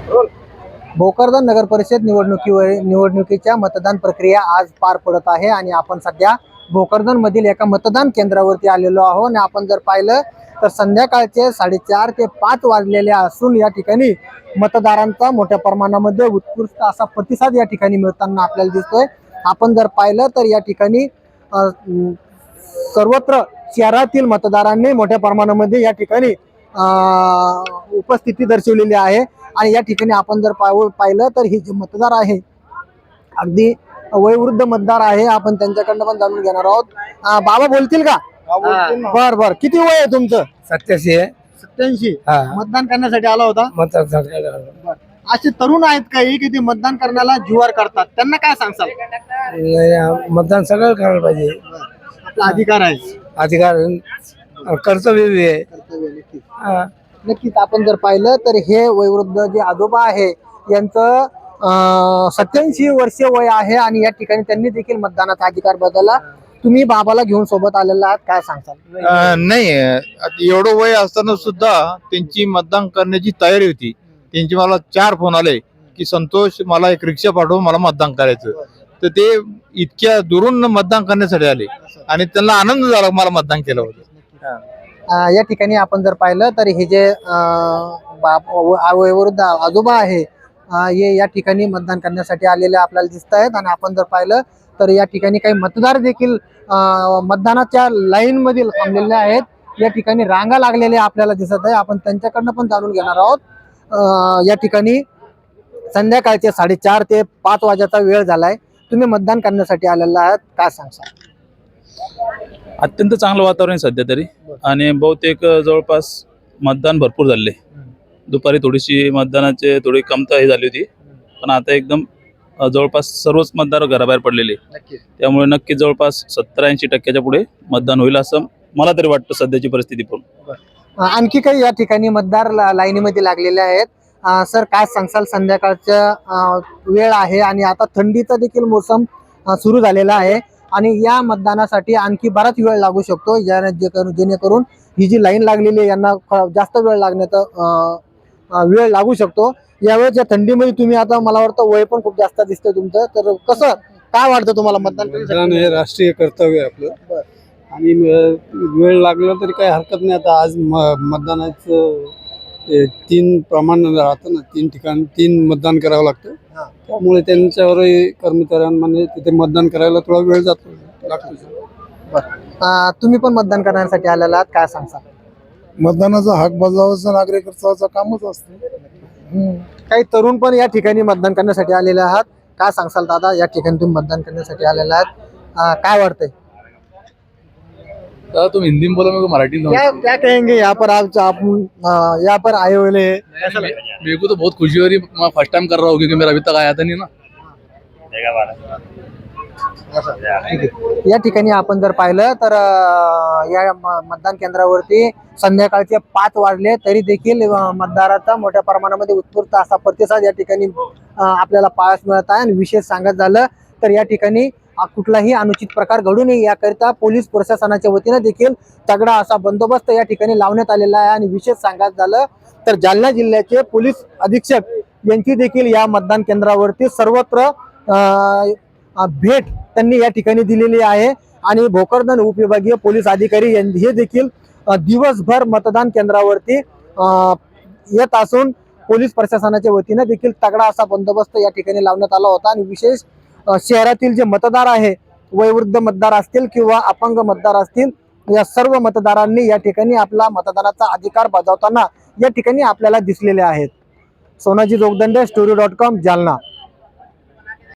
भोकरदन नगर परिषद निवडणुकीच्या मतदान प्रक्रिया आज पार पडत आहे आणि आपण सध्या भोकरदन मधील एका मतदान केंद्रावरती आलेलो आहोत आणि आपण जर पाहिलं तर संध्याकाळचे 4:30 ते 5 वाजलेले असून या ठिकाणी मतदारांचा मोठ्या प्रमाणामध्ये उत्कृष्ट असा प्रतिसाद या ठिकाणी मिळताना आपल्याला दिसतोय। आपण जर पाहिलं तर या ठिकाणी सर्वत्र शहरातील मतदारांनी मोठ्या प्रमाणामध्ये या ठिकाणी उपस्थिती दर्शवलेली आहे आणि या ठिकाणी आपण जर पाहिलं तर हे जे मतदार आहे अगदी वयोवृद्ध मतदार आहे। आपण त्यांच्याकडनं पण जाणून घेणार आहोत। बाबा बोलतील का? बर बर, किती वय आहे तुमचं? 87 आहे। 87। मतदान करण्यासाठी आला होता? असे तरुण आहेत काही की ते मतदान करण्याला जुवार करतात, त्यांना काय सांगसाल? मतदान सगळं करायला पाहिजे, आपला अधिकार आहे, अधिकार कर्तव्य आहे। नक्कीच आपण जर पाहिलं तर हे वयोवृद्ध जे आजोबा आहे यांचं 87 वर्ष वय आहे आणि या ठिकाणी त्यांनी देखील मतदानाचा अधिकार बदलला। तुम्ही बाबाला घेऊन सोबत आलेला आहात, काय सांगताल? नाही, एवढं वय असताना सुद्धा त्यांची मतदान करण्याची तयारी होती। त्यांचे मला 4 फोन आले की संतोष मला एक रिक्षा पाठव, मला मतदान करायचं। तर ते इतक्या दुरून मतदान करण्यासाठी आले आणि त्यांना आनंद झाला मला मतदान केलं होतं। या ठिकाणी आपण जर पाहिलं तर हे जे वयोवृद्ध आजोबा आहे हे या ठिकाणी मतदान करण्यासाठी आलेले आपल्याला दिसत आहेत आणि आपण जर पाहिलं तर या ठिकाणी काही मतदार देखील मतदानाच्या लाईन मधील थांबलेले आहेत। या ठिकाणी रांगा लागलेल्या आपल्याला दिसत आहे, आपण त्यांच्याकडनं पण जाणून घेणार आहोत। या ठिकाणी संध्याकाळचे 4:30 ते 5 वाजेचा वेळ झालाय, तुम्ही मतदान करण्यासाठी आलेला आहात, काय सांगता? अत्यंत चांगलं वातावरण आहे सध्या तरी आणि बहुतेक जवळपास मतदान भरपूर झाले। दुपारी थोडीशी मतदानाची थोडी कमता ही झाली होती, पण आता एकदम जवळपास सर्वच मतदार घराबाहेर पडलेले, त्यामुळे नक्कीच जवळपास 70-80% पुढे मतदान होईल असं मला तरी वाटतं सध्याची परिस्थिती पाहून। आणखी काही या ठिकाणी मतदार लाईनीमध्ये लागलेले आहेत। सर काय सांगसाल? संध्याकाळचा वेळ आहे आणि आता थंडीचा देखील मोसम सुरू झालेला आहे आणि या मतदानासाठी आणखी बराच वेळ लागू शकतो, जेणेकरून ही जी लाईन लागलेली आहे यांना जास्त वेळ लागण्याचा वेळ लागू शकतो। यावेळेस या थंडीमध्ये तुम्ही आता मला वाटतं वय पण खूप जास्त दिसतंय तुमचं, तर कसं काय वाटतं तुम्हाला? मतदान हे राष्ट्रीय कर्तव्य आहे आपलं आणि वेळ लागला तरी काही हरकत नाही। आता आज मतदानाचं 3 प्रमाण राहतं ना, 3 ठिकाणी 3 मतदान करावं लागतं, त्यामुळे त्यांच्यावरही कर्मचाऱ्यांमध्ये तिथे मतदान करायला थोडा वेळ लागतो। तुम्ही पण मतदान करण्यासाठी आलेला आहात, काय सांगता? मतदानाचा हक बजावायचा नागरिकाचा कामच असतं। काही तरुण पण या ठिकाणी मतदान करण्यासाठी आलेले आहात, काय सांगसाल दादा? या ठिकाणी तुम्ही मतदान करण्यासाठी आलेले आहात, काय वाटतंय? तुम हिंदी में बोलो, मेरे को मराठी में। क्या कहेंगे यहाँ पर आप यहाँ पर आए हुए हैं? मेरे को तो बहुत खुशी हो रही है, मैं फर्स्ट टाइम कर रहा हूँ क्योंकि मेरा अभी तक आया था नहीं ना। या ठिकाणी आपण जर पाहिलं तर या मतदान केंद्रावरती संध्याकाळचे 5 वाजले तरी देखील मतदाराचा मोठ्या प्रमाणामध्ये उत्स्फूर्त असा प्रतिसाद या ठिकाणी आपल्याला पाहायला मिळत आहे। आणि विशेष सांगत झालं तर या ठिकाणी कुठलाही अनुचित प्रकार घडू नये याकरिता पोलीस प्रशासनाच्या वतीने देखील तगडा असा बंदोबस्त या ठिकाणी लावण्यात आलेला आहे। आणि विशेष सांगायचं झालं तर जालना जिल्ह्याचे पोलीस अधीक्षक यांची देखील या मतदान केंद्रावरती सर्वत्र भेट त्यांनी या ठिकाणी दिलेली आहे आणि भोकरदन उपविभागीय पोलीस अधिकारी हे देखील दिवसभर मतदान केंद्रावरती येत असून पोलीस प्रशासनाच्या वतीने देखील तगडा असा बंदोबस्त या ठिकाणी लावण्यात आला होता। आणि विशेष शहरातील जे मतदार आहे, वयोवृद्ध मतदार असतील किंवा अपंग मतदार असतील, या सर्व मतदारांनी या ठिकाणी आपला मतदानाचा अधिकार बजावताना या ठिकाणी आपल्याला दिसलेले आहेत। सोनाजी जोगदंडे, story.com, जालना।